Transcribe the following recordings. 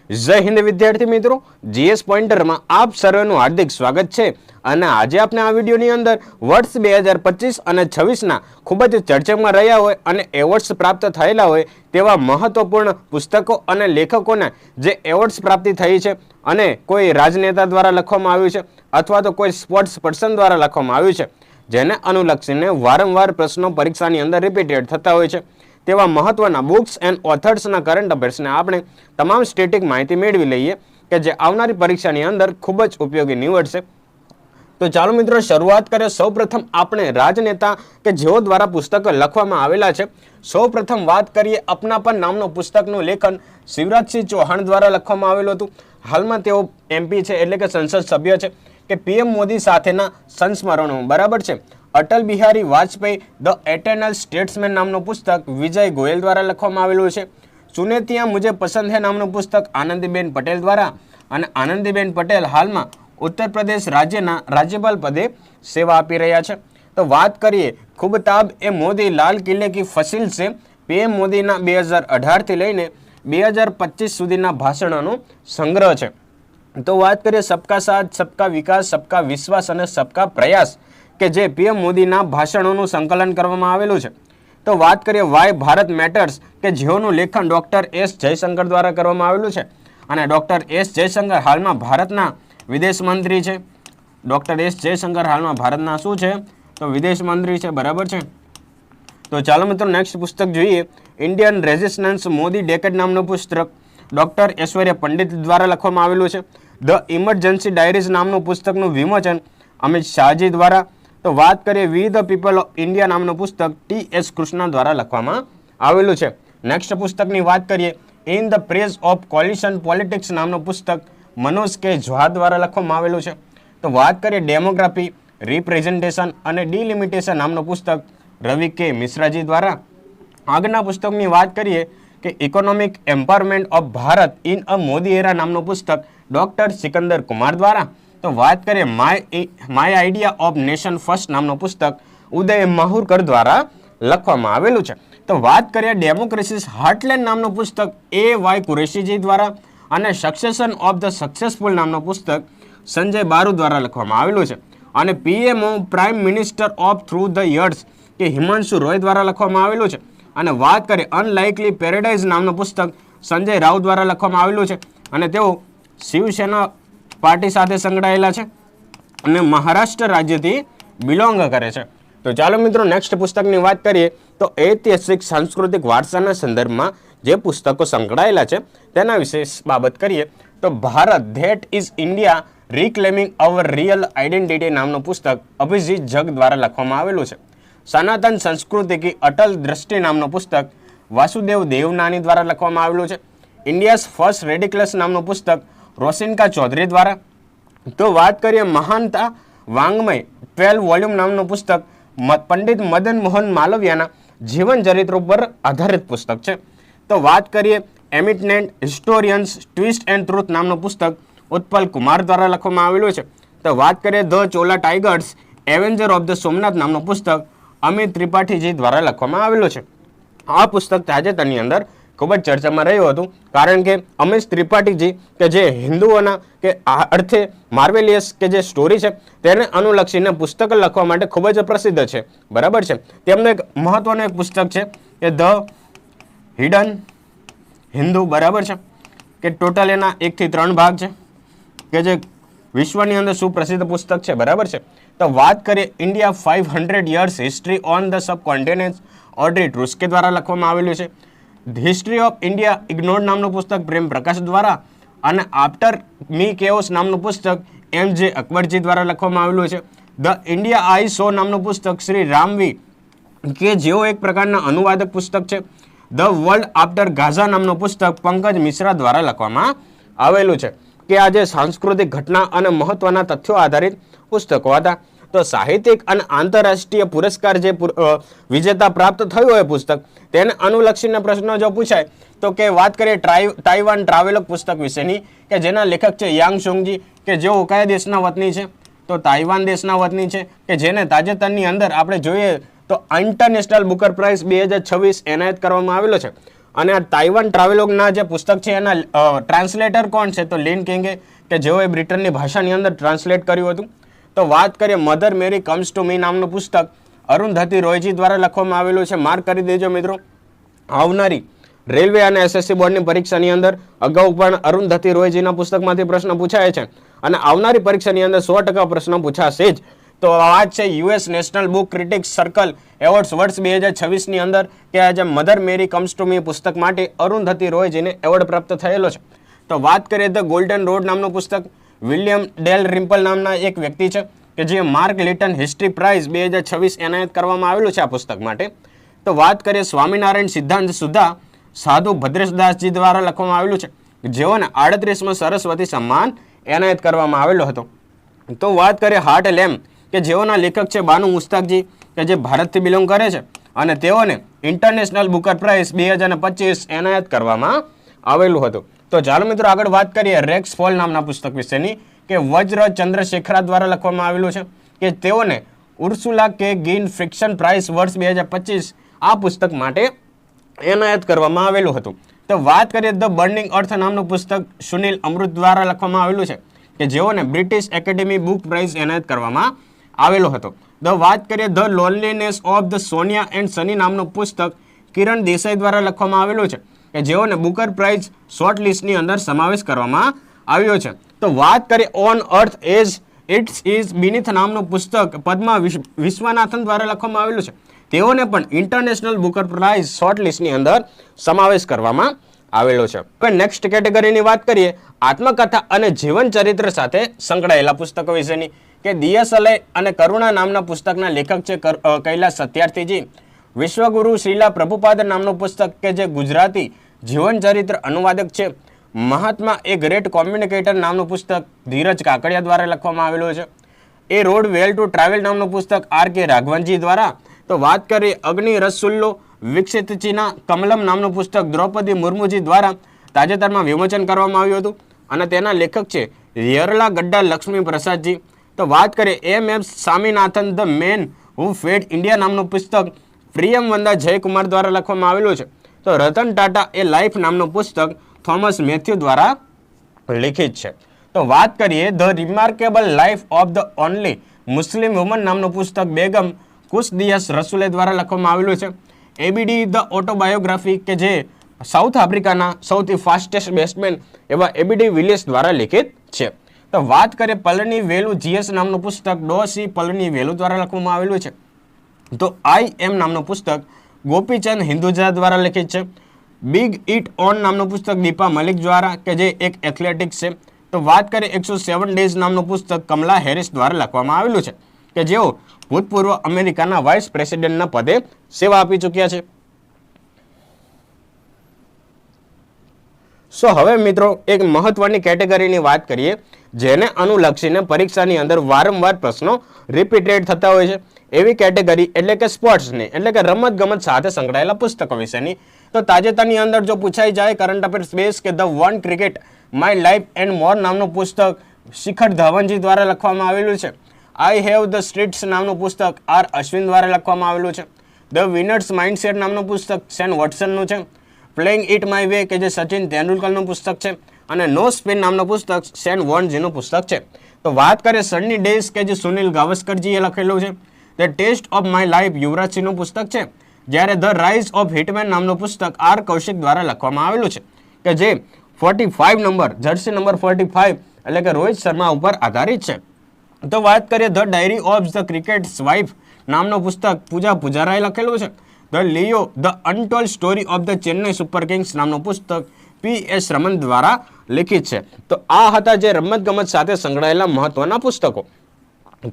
જય હિન્દ વિદ્યાર્થી મિત્રો, જીએસ પોઈન્ટરમાં આપ સર્વેનું હાર્દિક સ્વાગત છે. અને આજે આપણે આ વિડીયોની અંદર વર્ષ 2025 અને 26ના ખૂબ જ ચર્ચામાં રહ્યા હોય અને એવોર્ડ્સ પ્રાપ્ત થયેલા હોય તેવા મહત્વપૂર્ણ પુસ્તકો અને લેખકોને જે એવોર્ડ્સ પ્રાપ્તિ થઈ છે અને કોઈ રાજનેતા દ્વારા લખવામાં આવ્યું છે અથવા તો કોઈ સ્પોર્ટ્સ પર્સન દ્વારા લખવામાં આવ્યું છે, જેને અનુલક્ષીને વારંવાર પ્રશ્નો પરીક્ષાની અંદર રિપીટેડ થતા હોય છે, તેવા મહત્વના બુક્સ એન્ડ ઓથર્સના કરંટ અફેર્સને આપણે તમામ સ્ટેટિક માહિતી મેળવી લઈએ કે જે આવનારી પરીક્ષાની અંદર ખૂબ જ ઉપયોગી નીવડશે. તો ચાલો મિત્રો શરૂઆત કરીએ. સૌપ્રથમ આપણે રાજનેતા કે જેઓ દ્વારા પુસ્તકો લખવામાં આવેલા છે. સૌપ્રથમ વાત કરીએ અપનાપન નામનો પુસ્તકનું લેખન શિવરાજસિંહ ચૌહાણ દ્વારા લખવામાં આવેલું હતું. હાલમાં તેઓ MP છે એટલે કે સંસદ સભ્ય છે. કે PM મોદી સાથેના સંસ્મરણો, બરાબર છે. અટલ બિહારી વાજપેયી ધ એટર્નલ સ્ટેટ્સમેન નામનું પુસ્તક વિજય ગોયલ દ્વારા લખવામાં આવેલું છે. સુનેતિયા મુજે પસંદ હે નામનું પુસ્તક આનંદીબેન પટેલ દ્વારા, અને આનંદીબેન પટેલ હાલમાં ઉત્તર પ્રદેશ રાજ્યના રાજ્યપાલ પદે સેવા આપી રહ્યા છે. તો વાત કરીએ ખુબતાબ એ મોદી લાલ કિલ્લે કી ફસીલ છે, PM મોદીના 2018થી લઈને 2025 સુધીના ભાષણોનો સંગ્રહ છે. તો વાત કરીએ સબકા સાથ, સબકા વિકાસ, સબકા વિશ્વાસ અને સબકા પ્રયાસ કે જે PM મોદીના ભાષણોનું સંકલન કરવામાં આવેલું છે. તો વાત કરીએ વાય ભારત મેટર્સ કે જેઓનું લેખન ડૉક્ટર S જયશંકર દ્વારા કરવામાં આવેલું છે. અને ડૉક્ટર S જયશંકર હાલમાં ભારતના વિદેશ મંત્રી છે. ડૉક્ટર S જયશંકર હાલમાં ભારતના શું છે? તો વિદેશ મંત્રી છે, બરાબર છે. તો ચાલો મિત્રો નેક્સ્ટ પુસ્તક જોઈએ. ઇન્ડિયન રેઝિસ્ટન્સ મોદી ડેકેડ નામનું પુસ્તક ડૉક્ટર ઐશ્વર્ય પંડિત દ્વારા લખવામાં આવેલું છે. ધ ઇમરજન્સી ડાયરીઝ નામનું પુસ્તકનું વિમોચન અમિત શાહજી દ્વારા. તો વાત કરીએ વી ધ પીપલ ઓફ ઇન્ડિયા નામનું પુસ્તક TS કૃષ્ણા દ્વારા લખવામાં આવેલું છે. નેક્સ્ટ પુસ્તકની વાત કરીએ in the praise of coalition politics નામનું પુસ્તક મનોજ કે ઝા દ્વારા લખવામાં આવેલું છે. તો વાત કરીએ ડેમોગ્રાફી, રિપ્રેઝન્ટેશન અને ડિલિમિટેશન નામનું પુસ્તક રવિ કે મિશ્રાજી દ્વારા. આગળના પુસ્તકની વાત કરીએ કે economic empowerment of Bharat in a Modi era નામનું પુસ્તક ડૉક્ટર સિકંદર કુમાર દ્વારા. તો વાત કરીએ my idea of nation first નામનું પુસ્તક ઉદય માહુરકર દ્વારા લખવામાં આવેલું છે. તો વાત કરીએ ડેમોક્રેસીસ હાર્ટલેન્ડ નામનું પુસ્તક AY કુરેશીજી દ્વારા, અને સક્સેશન ઓફ ધ સક્સેસફુલ નામનું પુસ્તક સંજય બારુ દ્વારા લખવામાં આવેલું છે. અને PMO prime minister of through the years કે હિમાંશુ રોય દ્વારા લખવામાં આવેલું છે. અને વાત કરીએ અનલાઇકલી પેરેડાઇઝ નામનું પુસ્તક સંજય રાવ દ્વારા લખવામાં આવેલું છે. અને તેઓ શિવસેના પાર્ટી સાથે સંકળાયેલા છે અને મહારાષ્ટ્ર રાજ્યથી બિલોંગ કરે છે. તો ચાલો મિત્રો નેક્સ્ટ પુસ્તકની વાત કરીએ. તો ઐતિહાસિક સાંસ્કૃતિક વારસાના સંદર્ભમાં જે પુસ્તકો સંકળાયેલા છે તેના વિશે બાબત કરીએ. તો Bharat that is India reclaiming our real identity નામનું પુસ્તક અભિજીત જગ દ્વારા લખવામાં આવેલું છે. સનાતન સંસ્કૃતિ કી અટલ દ્રષ્ટિ નામનું પુસ્તક વાસુદેવ દેવનાની દ્વારા લખવામાં આવેલું છે. ઇન્ડિયાઝ ફર્સ્ટ રેડિકલસ નામનું પુસ્તક રોશિનકા ચૌધરી દ્વારા. તો વાત કરીએ મહાનતા વાંગ્મય 12 વોલ્યુમ નામનું પુસ્તક પંડિત મદન મોહન માલવિયાના જીવન ચરિત્રો પર આધારિત પુસ્તક છે. તો વાત કરીએ એમિનેન્ટ હિસ્ટોરિયન્સ ટ્વિસ્ટ એન્ડ ટ્રુથ નામનું પુસ્તક ઉત્પલ કુમાર દ્વારા લખવામાં આવેલું છે. તો વાત કરીએ the Chola tigers Avenger of the Somnath નામનું પુસ્તક અમિત ત્રિપાઠીજી દ્વારા લખવામાં આવેલું છે. આ પુસ્તક તાજેતરની અંદર ખૂબ જ ચર્ચામાં રહ્યું હતું, કારણ કે અમિત ત્રિપાઠીજી કે જે હિન્દુઓના કે અર્થે માર્વેલિયસ કે જે સ્ટોરી છે તેને અનુલક્ષીને પુસ્તક લખવા માટે ખૂબ જ પ્રસિદ્ધ છે, બરાબર છે. તેમનું એક મહત્વનું એક પુસ્તક છે કે ધ હિડન હિન્દુ, બરાબર છે, કે ટોટલ એના 1 થી 3 ભાગ છે કે જે વિશ્વની અંદર સુપ્રસિદ્ધ પુસ્તક છે, બરાબર છે. તો વાત કરીએ India 500 years history on the subcontinent Audrey Truschke દ્વારા લખવામાં આવેલું છે. હિસ્ટ્રી ઓફ ઇન્ડિયા ઇગ્નોર્ડ નામનું પુસ્તક પ્રેમ પ્રકાશ દ્વારા, અને આફ્ટર મી કેઓસ નામનું પુસ્તક MJ અકબરજી દ્વારા લખવામાં આવેલું છે. ધ ઇન્ડિયા આઈ સો નામનું પુસ્તક શ્રી રામવી કે જેઓ એક પ્રકારના અનુવાદક પુસ્તક છે. ધ વર્લ્ડ આફ્ટર ગાઝા નામનું પુસ્તક પંકજ મિશ્રા દ્વારા લખવામાં આવેલું છે. કે આ જે સાંસ્કૃતિક ઘટના અને મહત્વના તથ્યો આધારિત પુસ્તકો હતા. તો સાહિત્યિક અને આંતરરાષ્ટ્રીય પુરસ્કાર જે વિજેતા પ્રાપ્ત થયું હોય પુસ્તક તેને અનુલક્ષીને પ્રશ્નો જો પૂછાય તો કે વાત કરીએ તાઇવાન ટ્રાવેલગ પુસ્તક વિશેની કે જેના લેખક છે યાંગ સોંગજી કે જેઓ કયા દેશના વતની છે? તો તાઇવાન દેશના વતની છે, કે જેને તાજેતરની અંદર આપણે જોઈએ તો ઇન્ટરનેશનલ બુકર પ્રાઇઝ 2026 એનાયત કરવામાં આવેલો છે. અને આ તાઇવાન ટ્રાવેલોગના જે પુસ્તક છે એના ટ્રાન્સલેટર કોણ છે? તો લિન કિંગે, કે જેઓએ બ્રિટનની ભાષાની અંદર ટ્રાન્સલેટ કર્યું હતું. તો વાત કરીએ Mother Mary Comes to Me નામનું પુસ્તક અરુંધતી રોયજી દ્વારા લખવામાં આવેલું છે. માર્ક કરી દેજો મિત્રો. આવનારી રેલવે અને એસએસસી બોર્ડની પરીક્ષાની અંદર અગાઉ પણ અરુંધતી રોયજીના પુસ્તકમાંથી પ્રશ્ન પૂછાય છે અને આવનારી પરીક્ષાની અંદર 100% પ્રશ્ન પૂછાશે જ. તો વાત છે US National Book Critics Circle Awards વર્ષ 2026ની અંદર કે આજે Mother Mary Comes to Me પુસ્તક માટે અરુંધતી રોયજીને એવોર્ડ પ્રાપ્ત થયેલો છે. તો વાત કરીએ ધ ગોલ્ડન રોડ નામનું પુસ્તક વિલિયમ ડેલ રિમ્પલ નામના એક વ્યક્તિ છે કે જે માર્ક લિટન હિસ્ટ્રી પ્રાઇઝ 2026 એનાયત કરવામાં આવેલું છે આ પુસ્તક માટે. તો વાત કરીએ સ્વામિનારાયણ સિદ્ધાંત સુધા સાધુ ભદ્રેશદાસજી દ્વારા લખવામાં આવેલું છે જેઓને 38માં સરસ્વતી સન્માન એનાયત કરવામાં આવેલો હતો. તો વાત કરીએ હાર્ટ લેમ્પ કે જેઓના લેખક છે બાનુ મુસ્તાકજી કે જે ભારતથી બિલોંગ કરે છે અને તેઓને ઇન્ટરનેશનલ બુકર પ્રાઇઝ 2025 એનાયત કરવામાં આવેલું હતું. તો ચાલો મિત્રો આગળ વાત કરીએ રેક્સ ફોલ નામના પુસ્તક વિશેની કે વજ્ર ચંદ્રશેખરા દ્વારા લખવામાં આવેલું છે કે તેઓને ઉર્સુલા કે ગિન ફ્રિક્શન પ્રાઇઝ વર્ષ 2025 આ પુસ્તક માટે એનાયત કરવામાં આવેલું હતું. તો વાત કરીએ ધ બર્નિંગ અર્થ નામનું પુસ્તક સુનિલ અમૃત દ્વારા લખવામાં આવેલું છે કે જેઓને બ્રિટિશ એકેડેમી બુક પ્રાઇઝ એનાયત કરવામાં આવેલો હતો. વાત કરીએ the loneliness of the Sonia and Sunny નામનું પુસ્તક કિરણ દેસાઈ દ્વારા લખવામાં આવેલું છે કે જેઓને બુકર પ્રાઇઝ શોર્ટ લિસ્ટની અંદર સમાવેશ કરવામાં આવ્યો છે. તો વાત કરીએ on earth as it's is beneath નામનું પુસ્તક પદ્મા વિશ્વનાથન દ્વારા લખવામાં આવેલું છે. તેઓને પણ ઇન્ટરનેશનલ બુકર પ્રાઇઝ શોર્ટ લિસ્ટની અંદર સમાવેશ કરવામાં આવેલો છે. હવે નેક્સ્ટ કેટેગરીની વાત કરીએ આત્મકથા અને જીવન ચરિત્ર સાથે સંકળાયેલા પુસ્તકો વિશેની કે દિયાસલય અને કરુણા નામના પુસ્તકના લેખક છે કૈલાસ સત્યાર્થીજી. વિશ્વગુરુ શ્રીલા પ્રભુપાદ નામનું પુસ્તક કે જે ગુજરાતી જીવન ચરિત્ર અનુવાદક છે. મહાત્મા એ ગ્રેટ કોમ્યુનિકેટર નામનું પુસ્તક ધીરજ કાકડિયા દ્વારા લખવામાં આવેલું છે. એ રોડ વેલ ટુ ટ્રાવેલ નામનું પુસ્તક આર કે રાઘવનજી દ્વારા. તો વાત કરીએ અગ્નિ રસુલ્લો વિકસિતચીના કમલમ નામનું પુસ્તક દ્રૌપદી મુર્મુજી દ્વારા તાજેતરમાં વિમોચન કરવામાં આવ્યું હતું અને તેના લેખક છે યરલા ગડ્ડા લક્ષ્મી પ્રસાદજી. તો વાત કરીએ M Swaminathan the man who fed India નામનું પુસ્તક પ્રિયમવંદા જયકુમાર દ્વારા લખવામાં આવેલું છે. તો રતન ટાટા એ લાઈફ નામનું પુસ્તક થોમસ મેથ્યુ દ્વારા લિખિત છે. તો વાત કરીએ the remarkable life of the only Muslim woman નામનું પુસ્તક બેગમ કુસદિયસ રસુલે દ્વારા લખવામાં આવેલું છે. એબીડી ધ ઓટોબાયોગ્રાફી કે જે સાઉથ આફ્રિકાના સૌથી ફાસ્ટેસ્ટ બેટ્સમેન એવા એબીડી વિલિયર્સ દ્વારા લિખિત છે. તો વાત કરીએ પલની વેલુ જીએસ નામનું પુસ્તક ડોસી પલની વેલુ દ્વારા લખવામાં આવેલું છે. તો આઈ એમ નામનું પુસ્તક ગોપીચંદ હિન્દુજા દ્વારા લિખિત છે. બિગ ઇટ ઓન નામનું પુસ્તક દીપા મલિક દ્વારા કે જે એક એથ્લેટિક્સ છે. તો વાત કરીએ 107 ડેઝ નામનું પુસ્તક કમલા હેરિસ દ્વારા લખવામાં આવેલું છે કે જેઓ ભૂતપૂર્વ અમેરિકાના વાઇસ પ્રેસિડેન્ટના પદે સેવા આપી ચૂક્યા છે. હવે મિત્રો એક મહત્વની કેટેગરીની વાત કરીએ જેને અનુલક્ષીને પરીક્ષાની અંદર વારંવાર પ્રશ્નો રિપીટેડ થતા હોય છે એવી કેટેગરી એટલે કે સ્પોર્ટ્સની એટલે કે રમત ગમત સાથે સંકળાયેલા પુસ્તકો વિશેની. તો તાજેતરની અંદર જો પૂછાઈ જાય કરંટ અફેર્સ બેઝ કે the one cricket my life and મોર નામનું પુસ્તક શિખર ધવનજી દ્વારા લખવામાં આવેલું છે. આઈ હેવ ધ સ્ટ્રીટ્સ નામનું પુસ્તક આર અશ્વિન દ્વારા લખવામાં આવેલું છે. ધ વિનર્સ માઇન્ડસેટ નામનું પુસ્તક સેન વોટસનનું છે. પ્લેઇંગ ઇટ માય વે કે જે સચિન તેંડુલકરનું પુસ્તક છે અને નો સ્પિન નામનું પુસ્તક સેન વોર્નજીનું પુસ્તક છે. તો વાત કરીએ સની ડેઝ કે જે સુનિલ ગાવસ્કરજીએ લખેલું છે. The test of my life યુવરાજસિંહનું પુસ્તક છે. જ્યારે ધ રાઇઝ ઓફ હિટમેન નામનું પુસ્તક આર કૌશિક દ્વારા લખવામાં આવેલું છે કે જે 45 નંબર જર્સી નંબર 45 એટલે કે રોહિત શર્મા ઉપર આધારિત છે. તો વાત કરીએ the diary of the cricket's wife નામનું પુસ્તક પૂજા પૂજારાએ લખેલું છે. The Leo the untold story of the Chennai Super Kings P પુસ્તક પી.એસ. રમન દ્વારા લિખિત છે. તો આ હતા જે રમતગમત સાથે સંકળાયેલા મહત્વના પુસ્તકો.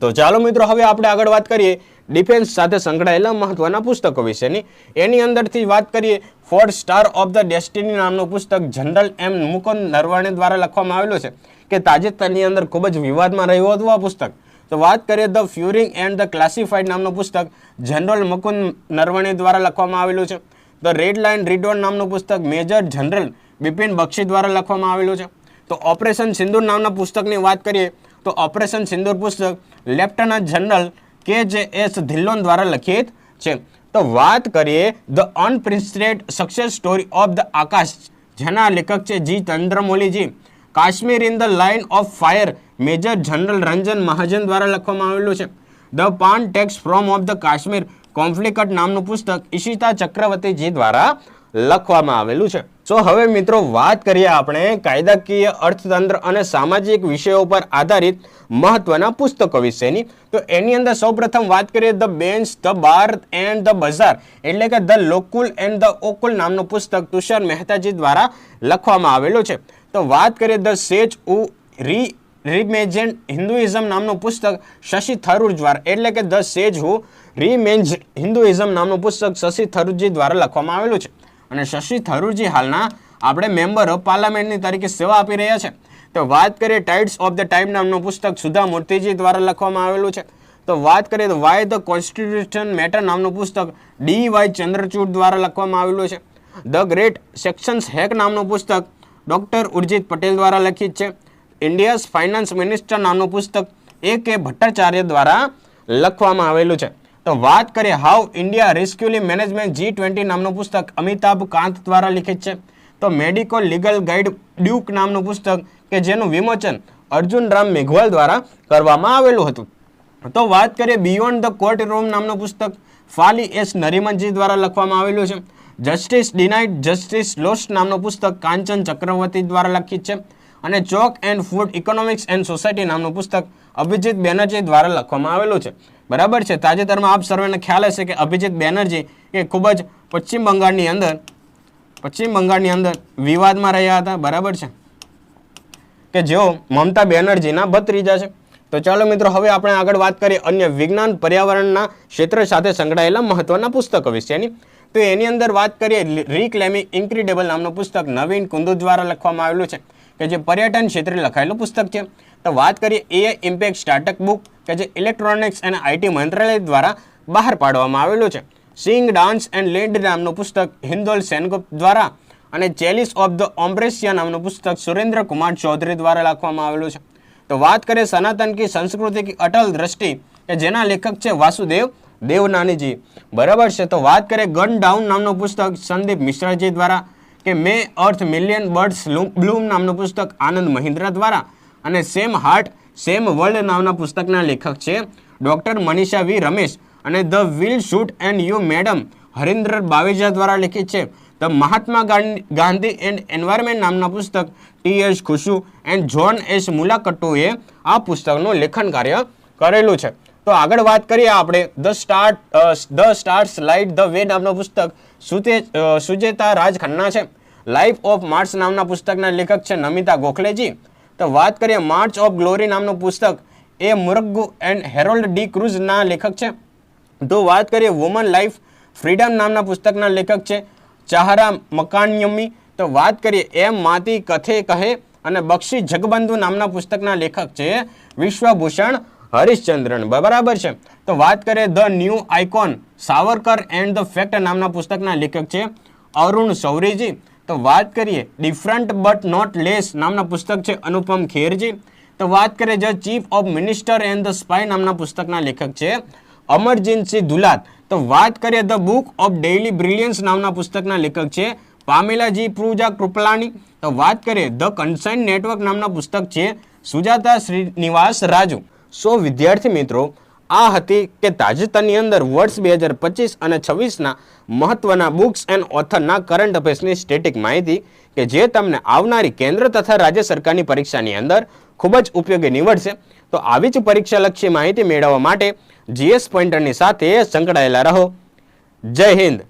તો ચાલો મિત્રો હવે આપણે આગળ વાત કરીએ ડિફેન્સ સાથે સંકળાયેલા મહત્વના પુસ્તકો વિશેની. એની અંદરથી વાત કરીએ 4 સ્ટાર ઓફ ધ ડેસ્ટિની નામનું પુસ્તક જનરલ એમ મુકુંદ નરવાણે દ્વારા લખવામાં આવેલું છે કે તાજેતરની અંદર ખૂબ જ વિવાદમાં રહ્યું હતું આ પુસ્તક. તો વાત કરીએ ધ ફ્યુરિંગ એન્ડ ધ ક્લાસિફાઈડ નામનું પુસ્તક જનરલ મુકુંદ નરવણે દ્વારા લખવામાં આવેલું છે. The red line read on નામનું પુસ્તક મેજર જનરલ બિપિન બક્ષી દ્વારા લખવામાં આવેલું છે. તો ઓપરેશન સિંદૂર નામના પુસ્તકની વાત કરીએ તો ઓપરેશન સિંદૂર પુસ્તક લેફ્ટનન્ટ જનરલ કે જે એસ ધિલ્લોન દ્વારા લખિત છે. તો તો વાત કરીએ the unprecedented success story of the Akash, જેના લેખક છે જી ચંદ્રમૌલીજી. Kashmir in the line of fire, major general Ranjan Mahajan દ્વારા લખવામાં આવેલું છે. The pan tax from of the Kashmir conflict નામનું પુસ્તક ઈશિતા ચક્રવર્તીજી દ્વારા લખવામાં આવેલું છે. તો હવે મિત્રો વાત કરીએ આપણે કાયદાકીય, અર્થતંત્ર અને સામાજિક વિષયો પર આધારિત મહત્વના પુસ્તકો વિશેની. તો એની અંદર સૌપ્રથમ વાત કરીએ the bench, the bar and the bazaar, એટલે કે ધ લોકુલ એન્ડ ધ ઓકુલ નામનું પુસ્તક તુષાર મહેતાજી દ્વારા લખવામાં આવેલું છે. તો વાત કરીએ ધ સેજ ઉ રીમેજન્ડ હિન્દુઇઝમ નામનું પુસ્તક શશી થરૂર દ્વારા, એટલે કે ધ સેજ હુ રીમેન્જ હિન્દુઇઝમ નામનું પુસ્તક શશી થરૂરજી દ્વારા લખવામાં આવેલું છે. અને શશી થરૂરજી હાલના આપણે મેમ્બર ઓફ પાર્લામેન્ટની તરીકે સેવા આપી રહ્યા છે. તો વાત કરીએ ટાઇડ્સ ઓફ ધ ટાઈમ નામનું પુસ્તક સુધા મૂર્તિજી દ્વારા લખવામાં આવેલું છે. તો વાત કરીએ તો વાય ધ કોન્સ્ટિટ્યુશન મેટર નામનું પુસ્તક DY ચંદ્રચૂડ દ્વારા લખવામાં આવેલું છે. ધ ગ્રેટ સેક્શન્સ હેક નામનું પુસ્તક ડોક્ટર ઉર્જિત પટેલ દ્વારા લખિત છે. ઇન્ડિયાઝ ફાઇનાન્સ મિનિસ્ટર નામનું પુસ્તક AK ભટ્ટાચાર્ય દ્વારા લખવામાં આવેલું છે. તો વાત કરીએ હાઉ ઇન્ડિયા રેસ્ક્યુલી મેનેજમેન્ટ G20 નામનું પુસ્તક અમિતાભ કાંત દ્વારા લિખિત છે. તો મેડિકો લીગલ ગાઈડ ડ્યુક નામનું પુસ્તક કે જેનું વિમોચન અર્જુન રામ મેઘવાલ દ્વારા કરવામાં આવેલું હતું. તો વાત કરીએ બિયોન્ડ ધ કોર્ટ રૂમ નામનું પુસ્તક ફાલી S નરીમનજી દ્વારા લખવામાં આવેલું છે. જસ્ટિસ ડિનાઇડ જસ્ટિસ લોસ્ટ નામનું પુસ્તક કાંચન ચક્રવર્તી દ્વારા લખિત છે. અને chalk and food economics and society નામનું પુસ્તક અભિજીત બેનર્જી દ્વારા લખવામાં આવેલું છે. બરાબર છે. તાજેતરમાં આપ સર્વેને ખ્યાલ હશે કે અભિજીત બેનર્જી એ ખૂબ જ પશ્ચિમ બંગાળની અંદર વિવાદમાં રહ્યા હતા. બરાબર છે, કે જેઓ મમતા બેનર્જીના ભત્રીજા છે. તો ચાલો મિત્રો હવે આપણે આગળ વાત કરીએ અન્ય વિજ્ઞાન પર્યાવરણના ક્ષેત્ર સાથે સંકળાયેલા મહત્વના પુસ્તકો વિશેની. તો એની અંદર વાત કરીએ રીક્લેમિંગ ઇન્ક્રેડિબલ નામનું પુસ્તક નવીન કુંદુ દ્વારા લખવામાં આવેલું છે, કે જે પર્યટન ક્ષેત્રે લખાયેલું પુસ્તક છે. તો વાત કરીએ AI ઇમ્પેક્ટ સ્ટાર્ટઅપ બુક, કે જે ઇલેક્ટ્રોનિક્સ અને IT મંત્રાલય દ્વારા બહાર પાડવામાં આવેલું છે. સિંગ ડાન્સ એન્ડ લેન્ડ નામનું પુસ્તક હિન્દોલ સેનગુપ્ત દ્વારા અને ચેલિસ ઓફ ધ ઓમ્બ્રેસિયા નામનું પુસ્તક સુરેન્દ્ર કુમાર ચૌધરી દ્વારા લખવામાં આવેલું છે. તો વાત કરીએ સનાતન કી સંસ્કૃતિ કી અટલ દ્રષ્ટિ, કે જેના લેખક છે વાસુદેવ દેવનાનીજી. બરાબર છે. તો વાત કરીએ ગન ડાઉન નામનું પુસ્તક સંદીપ મિશ્રાજી દ્વારા, કે મે અર્થ મિલિયન બર્ડ્સ બ્લૂમ નામનું પુસ્તક આનંદ મહિન્દ્રા દ્વારા અને સેમ હાર્ટ સેમ વર્લ્ડ નામના પુસ્તકના લેખક છે ડોક્ટર મનીષા વી રમેશ અને the will shoot and you madam Harindra Baweja દ્વારા લિખિત છે. The Mahatma Gandhi and environment નામના પુસ્તક TS Khoshoo and John S મુલાકટ્ટુએ આ પુસ્તકનું લેખન કાર્ય કરેલું છે. તો આગળ વાત કરીએ આપણે the stars light the way નામનું પુસ્તક સુચેતા રાજ ખન્ના છે. લાઈફ ઓફ માર્સ નામના પુસ્તકના લેખક છે નમિતા ગોખલેજી. તો વાત કરીએ માર્ચ ઓફ ગ્લોરી નામનું પુસ્તક એ મુરગ્ગુ એન્ડ હેરોલ્ડ ડી ક્રુઝના લેખક છે. તો વાત કરીએ વુમન લાઈફ ફ્રીડમ નામના પુસ્તકના લેખક છે ચાહરા મકાન્યમી. તો વાત કરીએ એમ માતી કથે કહે અને બક્ષી જગબંધુ નામના પુસ્તકના લેખક છે વિશ્વભૂષણ હરિશ્ચંદ્રન. બરાબર છે. તો વાત કરીએ the new icon Savarkar and the fact નામના પુસ્તકના લેખક છે અરુણ શૌરીજી. તો વાત કરીએ ડિફરન્ટ બટ નોટ લેસ નામના પુસ્તક છે અનુપમ ખેરજી. તો વાત કરીએ the chief of minister and the spy નામના પુસ્તકના લેખક છે અમરજીતસિંહ દુલાત. તો વાત કરીએ ધ બુક ઓફ ડેઇલી બ્રિલિયન્સ નામના પુસ્તકના લેખક છે પામેલાજી પૂજા કૃપલાની. તો વાત કરીએ ધ કન્સાઇન નેટવર્ક નામના પુસ્તક છે સુજાતા શ્રીનિવાસ રાજુ. સો વિદ્યાર્થી મિત્રો, આ હતી કે તાજેતરની અંદર વર્ષ 2025 અને 26ના મહત્વના બુક્સ એન્ડ ઓથરના કરંટ અફેર્સની સ્ટેટિક માહિતી, કે જે તમને આવનારી કેન્દ્ર તથા રાજ્ય સરકારની પરીક્ષાની અંદર ખૂબ જ ઉપયોગી નીવડશે. તો આવી જ પરીક્ષાલક્ષી માહિતી મેળવવા માટે GS પોઈન્ટરની સાથે સંકળાયેલા રહો. જય હિન્દ.